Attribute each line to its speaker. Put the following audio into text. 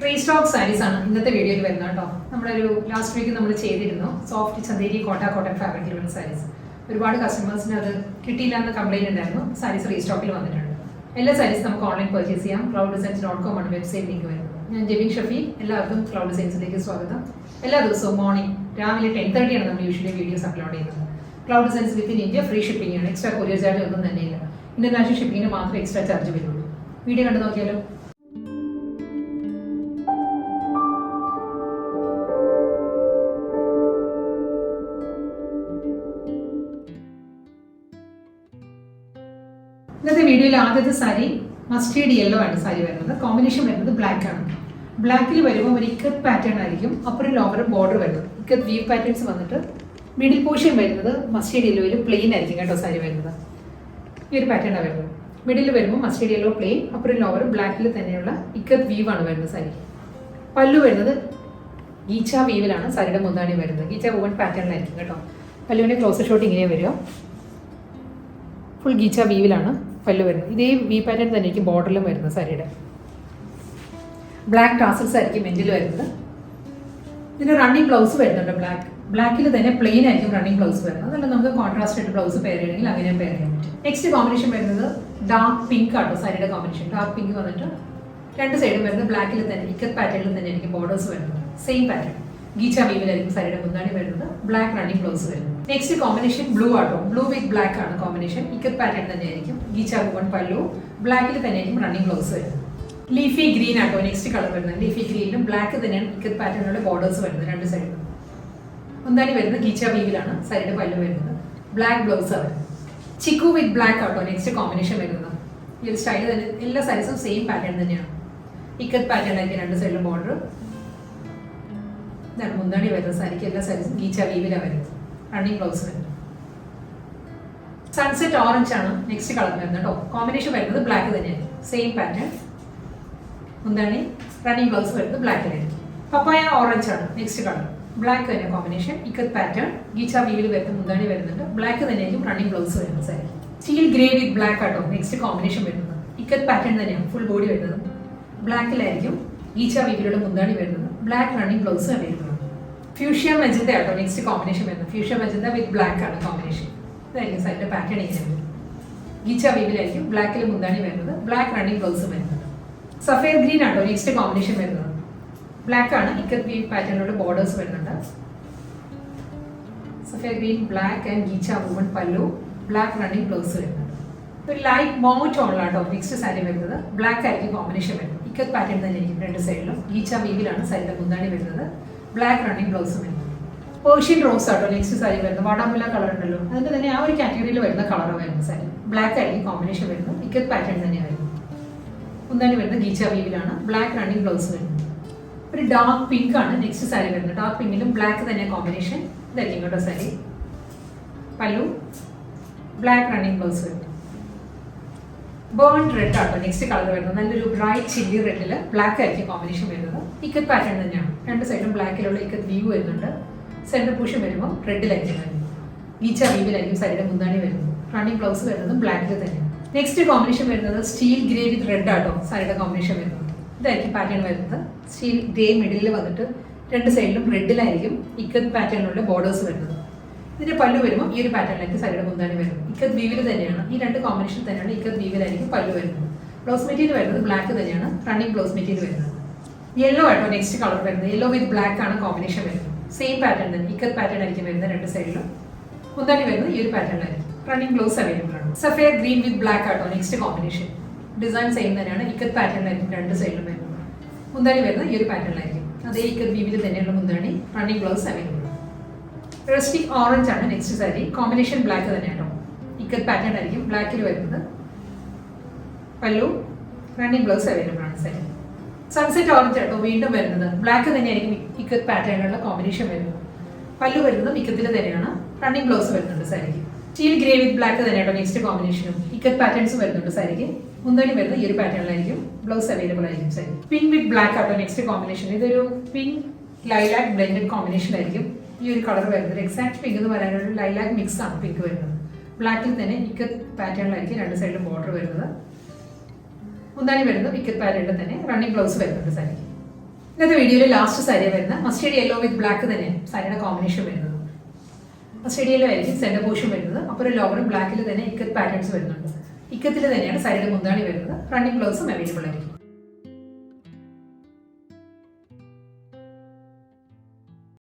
Speaker 1: Restock saris ആണ് ഇന്നത്തെ വീഡിയോയിൽ വരുന്നത് കേട്ടോ. നമ്മളൊരു ലാസ്റ്റ് വീക്ക് നമ്മൾ ചെയ്തിരുന്നു സോഫ്റ്റ് ചന്തേരി കോട്ടൺ ഫാബ്രിക്കിലുള്ള സാരീസ്. ഒരുപാട് കസ്റ്റമേഴ്സിന് അത് കിട്ടിയില്ല എന്ന് കംപ്ലൈൻറ്റ് ഉണ്ടായിരുന്നു. സാരീസ് റീസ്റ്റോക്കിൽ വന്നിട്ടുണ്ട്. എല്ലാ സാരീസ് നമുക്ക് ഓൺലൈൻ പർച്ചേസ് ചെയ്യാം. clouddesigns.com ആണ് വെബ്സൈറ്റ് ലിങ്ക് വരുന്നത്. ഞാൻ ജെബിൻ ഷഫി. എല്ലാവർക്കും ക്ലൗഡ് ഡിസൈൻസിലേക്ക് സ്വാഗതം. എല്ലാ ദിവസവും മോർണിംഗ് രാവിലെ 10:30 ആണ് നമ്മൾ യൂഷ്വലി വീഡിയോസ് അപ്ലോഡ് ചെയ്യുന്നത്. Cloud designs within India free shipping ആണ്. എക്സ്ട്രാ കൊറിയർ ചാർജ് ഒന്നും തന്നെയില്ല. ഇന്റർനാഷണൽ ഷിപ്പിങ്ങിന് മാത്രമേ എക്സ്ട്രാ ചാർജ് വരുള്ളൂ. വീഡിയോ കണ്ടു നോക്കിയാലോ. ഇന്നത്തെ വീഡിയോയിൽ ആദ്യത്തെ സാരി മസ്റ്റേർഡ് യെല്ലോ ആണ് സാരി വരുന്നത്. കോമ്പിനേഷൻ വരുന്നത് ബ്ലാക്ക് ആണ്. ബ്ലാക്കിൽ വരുമ്പോൾ ഒരു ഇക്കത്ത് പാറ്റേൺ ആയിരിക്കും. അപ്പുറം ലോവർ ബോർഡർ വരുന്നത് ഇക്കത്ത് വീവ് പാറ്റേൺസ് വന്നിട്ട് മിഡിൽ പോർഷൻ വരുന്നത് മസ്റ്റേർഡ് യെല്ലോയിൽ പ്ലെയിൻ ആയിരിക്കും കേട്ടോ സാരി വരുന്നത്. ഈ ഒരു പാറ്റേണാണ് വരുന്നത്. മിഡിൽ വരുമ്പോൾ മസ്റ്റേർഡ് യെല്ലോ പ്ലെയിൻ, അപ്പുറം ലോവർ ബ്ലാക്കിൽ തന്നെയുള്ള ഇക്കത്ത് വീവ് ആണ് വരുന്നത് സാരി. പല്ലു വരുന്നത് ഗീച്ച വീവിലാണ് സാരിയുടെ മുന്താണി വരുന്നത്. ഗീച്ച വുവൺ പാറ്റേണിലായിരിക്കും കേട്ടോ. പല്ലുവിൻ്റെ ക്ലോസർ ഷോട്ട് ഇങ്ങനെ വരിക. ഫുൾ ഗീച്ച വീവിലാണ് പല്ലു വരുന്നത്. ഇതേ വി പാറ്റേൺ തന്നെ ആയിരിക്കും ബോർഡറിലും വരുന്നത് സാരിയുടെ. ബ്ലാക്ക് ടാസൽസ് ആയിരിക്കും എൻഡിൽ വരുന്നത്. ഇതിന് റണ്ണിങ് ബ്ലൗസ് വരുന്നുണ്ട്. ബ്ലാക്കിൽ തന്നെ പ്ലെയിൻ ആയിരിക്കും റണ്ണിങ് ബ്ലൗസ് വരുന്നത്. അതല്ല നമുക്ക് കോൺട്രാസ്റ്റ് ആയിട്ട് ബ്ലൗസ് പെയർ ചെയ്യണമെങ്കിൽ അങ്ങനെ പെയർ ചെയ്യാൻ പറ്റും. നെക്സ്റ്റ് കോമ്പിനേഷൻ വരുന്നത് ഡാർക്ക് പിങ്ക് ആട്ടോ സാരിയുടെ കോമ്പിനേഷൻ. ഡാർക്ക് പിങ്ക് വന്നിട്ട് രണ്ട് സൈഡും വരുന്നത് ബ്ലാക്കിൽ തന്നെ ഇക്കത്ത് പാറ്റേണിൽ തന്നെ ആയിരിക്കും ബോർഡേഴ്സ് വരുന്നത്. സെയിം പാറ്റേൺ ഗീച്ച വീവിലായിരിക്കും സാരിയുടെ മുന്താണി വരുന്നത്. ബ്ലാക്ക് റണ്ണിങ് ബ്ലൗസ് വരുന്നത്. നെക്സ്റ്റ് കോമ്പിനേഷൻ ബ്ലൂ ആട്ടോ. ബ്ലൂ വിത്ത് ബ്ലാക്ക് ആണ് കോമ്പിനേഷൻ. ഇക്കത്ത് പാറ്റേൺ തന്നെയായിരിക്കും. ഗീച്ച വുവൺ പല്ലു. ബ്ലാക്കിൽ തന്നെയായിരിക്കും റണ്ണിങ് ബ്ലൗസ് വരുന്നത്. ലീഫി ഗ്രീൻ ആട്ടോ നെക്സ്റ്റ് കളർ വരുന്നത്. ലീഫി ഗ്രീനിലും ബ്ലാക്ക് തന്നെയാണ് ഇക്കത്ത് പാറ്റേണിലുള്ള ബോർഡേഴ്സ് വരുന്നത് രണ്ട് സൈഡിലും. മുന്താണി വരുന്നത് ഗീച്ച വീവിലാണ് സാരിയുടെ പല്ലു വരുന്നത്. ബ്ലാക്ക് ബ്ലൗസ് ആണ്. ചിക്കു വിത്ത് ബ്ലാക്ക് ആട്ടോ നെക്സ്റ്റ് കോമ്പിനേഷൻ വരുന്നത്. ഈ ഒരു സ്റ്റൈൽ തന്നെ എല്ലാ സാരീസും സെയിം പാറ്റേൺ തന്നെയാണ്. ഇക്കത്ത് പാറ്റേൺ ആയിരിക്കും രണ്ട് സൈഡിലും ബോർഡർ. ഇതാണ് മുന്താണി വരുന്നത് സാരിക്ക്. എല്ലാ സാരീസും ഗീച്ച വീവിലാണ് വരുന്നത്. റണ്ണിങ് ബ്ലൗസ് വരുന്നത്. സൺസെറ്റ് ഓറഞ്ച് ആണ് നെക്സ്റ്റ് കളർ വരുന്നത് കേട്ടോ. കോമ്പിനേഷൻ വരുന്നത് ബ്ലാക്ക് തന്നെയാണ്. Same pattern. മുന്താണി റണ്ണിങ് ബ്ലൗസ് വരുന്നത് ബ്ലാക്കിലായിരിക്കും. പപ്പായ ഓറഞ്ച് ആണ് നെക്സ്റ്റ് കളർ. ബ്ലാക്ക് തന്നെ കോമ്പിനേഷൻ. ഇക്കത്ത് പാറ്റേൺ ഗീച്ച വീവിൽ വരുന്ന മുന്താണി വരുന്നുണ്ട്. ബ്ലാക്ക് തന്നെയായിരിക്കും റണ്ണിങ് ബ്ലൗസ് വരുന്നത് sari. Steel grey with black ആട്ടോ നെക്സ്റ്റ് കോമ്പിനേഷൻ വരുന്നത്. ഇക്കത്ത് പാറ്റേൺ തന്നെയാണ് ഫുൾ ബോഡി വരുന്നത്. ബ്ലാക്കിലായിരിക്കും ഗീച്ച വീവിലുള്ള മുന്താണി വരുന്നത്. ബ്ലാക്ക് റണ്ണിങ് ബ്ലൗസ് അവൈലബിൾ ആണ്. ഫ്യൂഷ്യ മജന്ത ആട്ടോ നെക്സ്റ്റ് കോമ്പിനേഷൻ വരുന്നത്. ഫ്യൂഷ്യ മജന്ത വിത്ത് ബ്ലാക്ക് ആണ് കോമ്പിനേഷൻ. ഇതായിരിക്കും സാരിയുടെ പാറ്റേൺ ഇങ്ങനെ വരുന്നത്. ഗീച്ച വീവിലായിരിക്കും ബ്ലാക്കിൽ മുന്താണി വരുന്നത്. ബ്ലാക്ക് റണ്ണിങ് ബ്ലൗസ് വരുന്നത്. സഫേർ ഗ്രീൻ ആട്ടോ നെക്സ്റ്റ് കോമ്പിനേഷൻ വരുന്നത്. ബ്ലാക്ക് ആണ് ഇക്കത്ത് വീവ് പാറ്റേണിലുള്ള ബോർഡേഴ്സ് വരുന്നുണ്ട്. സഫേർ ഗ്രീൻ ബ്ലാക്ക് ആൻഡ് ഗീച്ച വുവൺ പല്ലു. ബ്ലാക്ക് റണ്ണിങ് ബ്ലൗസ് വരുന്നുണ്ട്. ഒരു ലൈറ്റ് മോവ് ടോണിലാട്ടോ നെക്സ്റ്റ് സാരി വരുന്നത്. ബ്ലാക്ക് ആയിരിക്കും കോമ്പിനേഷൻ വരുന്നത്. ഇക്കത്ത് പാറ്റേൺ തന്നെ ആയിരിക്കും രണ്ട് സൈഡിലും. ഗീച്ച വീവിലാണ് സാരിയുടെ മുന്താണി വരുന്നത്. ബ്ലാക്ക് റണ്ണിങ് ബ്ലൗസും വരുന്നത്. പേർഷ്യൻ റോസ് ആട്ടോ നെക്സ്റ്റ് സാരി വരുന്നത്. വാടാമുല്ല കളർ ഉണ്ടല്ലോ, അതിന്റെ തന്നെ ആ ഒരു കാറ്റഗറിയിൽ വരുന്ന കളർ വരുന്ന സാരി. ബ്ലാക്ക് ആയിരിക്കും കോമ്പിനേഷൻ വരുന്നത്. ഇക്കത്ത് പാറ്റേൺ തന്നെയാണ് വരുന്നത്. മുന്താണി വരുന്നത് ഗീച്ച വീവിലാണ്. ബ്ലാക്ക് റണ്ണിങ് ബ്ലൗസ് വരുന്നത്. ഒരു ഡാർക്ക് പിങ്ക് ആണ് നെക്സ്റ്റ് സാരി വരുന്നത്. ഡാർക്ക് പിങ്കിലും ബ്ലാക്ക് തന്നെ കോമ്പിനേഷൻ. ഇതായിരിക്കും കേട്ടോ സാരി. പല്ലു ബ്ലാക്ക് റണ്ണിങ് ബ്ലൗസ് വരുന്നത്. ബേൺ റെഡ് ആട്ടോ നെക്സ്റ്റ് കളർ വരുന്നത്. നല്ലൊരു ബ്രൈറ്റ് ചില്ലി റെഡിൽ ബ്ലാക്ക് ആയിരിക്കും കോമ്പിനേഷൻ വരുന്നത്. ഇക്കത്ത് പാറ്റേൺ തന്നെയാണ്. രണ്ട് സൈഡും ബ്ലാക്കിലുള്ള ഇക്കത്ത് വീവ് വരുന്നുണ്ട്. സെന്റർ പോർഷൻ വരുമ്പോൾ റെഡിലായിരിക്കും വരുന്നത്. ഗീച്ച വീവിലായിരിക്കും സാരിയുടെ മുന്താണി വരുന്നത്. റണ്ണിങ് ബ്ലൗസ് വരുന്നത് ബ്ലാക്കിൽ തന്നെയാണ്. നെക്സ്റ്റ് കോമ്പിനേഷൻ വരുന്നത് സ്റ്റീൽ ഗ്രേ വിത്ത് റെഡ് ആട്ടോ സാരിയുടെ കോമ്പിനേഷൻ വരുന്നത്. ഇതായിരിക്കും പാറ്റേൺ വരുന്നത്. സ്റ്റീൽ ഗ്രേ മിഡിലിൽ വന്നിട്ട് രണ്ട് സൈഡിലും റെഡിലായിരിക്കും ഇക്കത്ത് പാറ്റേണിലുള്ള ബോർഡേഴ്സ് വരുന്നത്. ഇതിന്റെ പല്ലു വരുമ്പോൾ ഈ ഒരു പാറ്റേണിലായിരിക്കും സാരിയുടെ മുന്താണി വരുന്നത്. ഇക്കത്ത് വീവിൽ തന്നെയാണ്. ഈ രണ്ട് കോമ്പിനേഷൻ തന്നെയാണ്. ഇക്കത്ത് വീവിലായിരിക്കും പല്ലു വരുന്നത്. ബ്ലൗസ് മെറ്റീരിയൽ വരുന്നത് ബ്ലാക്ക് തന്നെയാണ്. റണ്ണിങ് ബ്ലൗസ് മെറ്റീരിയൽ വരുന്നത്. യെല്ലോ ആട്ടോ നെക്സ്റ്റ് കളർ വരുന്നത്. യെല്ലോ വിത്ത് ബ്ലാക്ക് ആണ് കോമ്പിനേഷൻ വരുന്നത്. സെയിം പാറ്റേൺ തന്നെ. ഇക്കത്ത് പാറ്റേൺ ആയിരിക്കും വരുന്നത് രണ്ട് സൈഡിലും. മുന്താണി വരുന്നത് ഈ ഒരു പാറ്റേണിലായിരിക്കും. റണ്ണിങ് ബ്ലൗസ് അവൈലബിൾ ആണ്. സഫേർ ഗ്രീൻ വിത്ത് ബ്ലാക്ക് ആട്ടോ നെക്സ്റ്റ് കോമ്പിനേഷൻ. ഡിസൈൻ സെയിം തന്നെയാണ്. ഇക്കത്ത് പാറ്റേണിലായിരിക്കും രണ്ട് സൈഡിലും വരുന്നത്. മുന്താണി വരുന്നത് ഈ ഒരു പാറ്റേണിലായിരിക്കും. അതേ ഇക്കത്ത് വീവിൽ തന്നെയുള്ള മുന്താണി. റണ്ണിങ് ബ്ലൗസ് അവൈലബിൾ ആണ്. റസ്റ്റിക് ഓറഞ്ച് ആണ് നെക്സ്റ്റ് സാരി. കോമ്പിനേഷൻ ബ്ലാക്ക് തന്നെയാണോ. ഇക്കത്ത് പാറ്റേൺ ആയിരിക്കും ബ്ലാക്കിൽ വരുന്നത്. പല്ലു റണ്ണിങ് ബ്ലൗസ് അവൈലബിൾ ആണ് സാരി. സൺസെറ്റ് ഓറഞ്ച് ആട്ടോ വീണ്ടും വരുന്നത്. ബ്ലാക്ക് തന്നെയായിരിക്കും ഇക്കത്ത് പാറ്റേണിലുള്ള കോമ്പിനേഷൻ വരുന്നത്. പല്ലു വരുന്നത് ഇക്കത്തിൽ തന്നെയാണ്. റണ്ണിങ് ബ്ലൗസ് വരുന്നുണ്ട് സാരിക്ക്. സ്റ്റീൽ ഗ്രേ വിത്ത് ബ്ലാക്ക് തന്നെയാട്ടോ നെക്സ്റ്റ് കോമ്പിനേഷനും. ഇക്കത്ത് പാറ്റേൺസും വരുന്നുണ്ട് സാരിക്ക്. മുന്താണി വരുന്നത് ഈ ഒരു പാറ്റേണിലായിരിക്കും. ബ്ലൗസ് അവൈലബിൾ ആയിരിക്കും സാരി. പിങ്ക് വിത്ത് ബ്ലാക്ക് ആട്ടോ നെക്സ്റ്റ് കോമ്പിനേഷൻ. ഇതൊരു പിങ്ക് ലൈലാക്ക് ബ്ലെൻഡഡ് കോമ്പിനേഷൻ ആയിരിക്കും ഈ ഒരു കളർ വരുന്നത്. എക്സാക്ട് പിങ്ക് എന്ന് പറയാനുള്ള ലൈലാക്ക് മിക്സ് ആണ് പിങ്ക് വരുന്നത്. ബ്ലാക്കിൽ തന്നെ ഇക്കത്ത് പാറ്റേണിലായിരിക്കും രണ്ട് സൈഡിലും ബോർഡർ വരുന്നത്. മുന്താണി വരുന്നത് ഇക്കത്ത് പാറ്റേണിൽ തന്നെ. റണ്ണിങ് ബ്ലൗസ് വരുന്നുണ്ട് സാരി. ഇന്നത്തെ വീഡിയോയിൽ ലാസ്റ്റ് സാരി വരുന്ന മസ്റ്റേഡ് യെല്ലോ വിത്ത് ബ്ലാക്ക് തന്നെയാണ് സാരിയുടെ കോമ്പിനേഷൻ വരുന്നത്. മസ്റ്റേഡ് യെല്ലോ ആയിരിക്കും സെൻറ്റർ പോർഷൻ വരുന്നത്. അപ്പോൾ ഒരു ലോവറും ബ്ലാക്കിൽ തന്നെ ഇക്കത്ത് പാറ്റേൺസ് വരുന്നുണ്ട്. ഇക്കത്തിൽ തന്നെയാണ് സാരിയുടെ മുന്താണി വരുന്നത്. റണ്ണിങ് ബ്ലൗസും അവൈലബിൾ ആയിരിക്കും.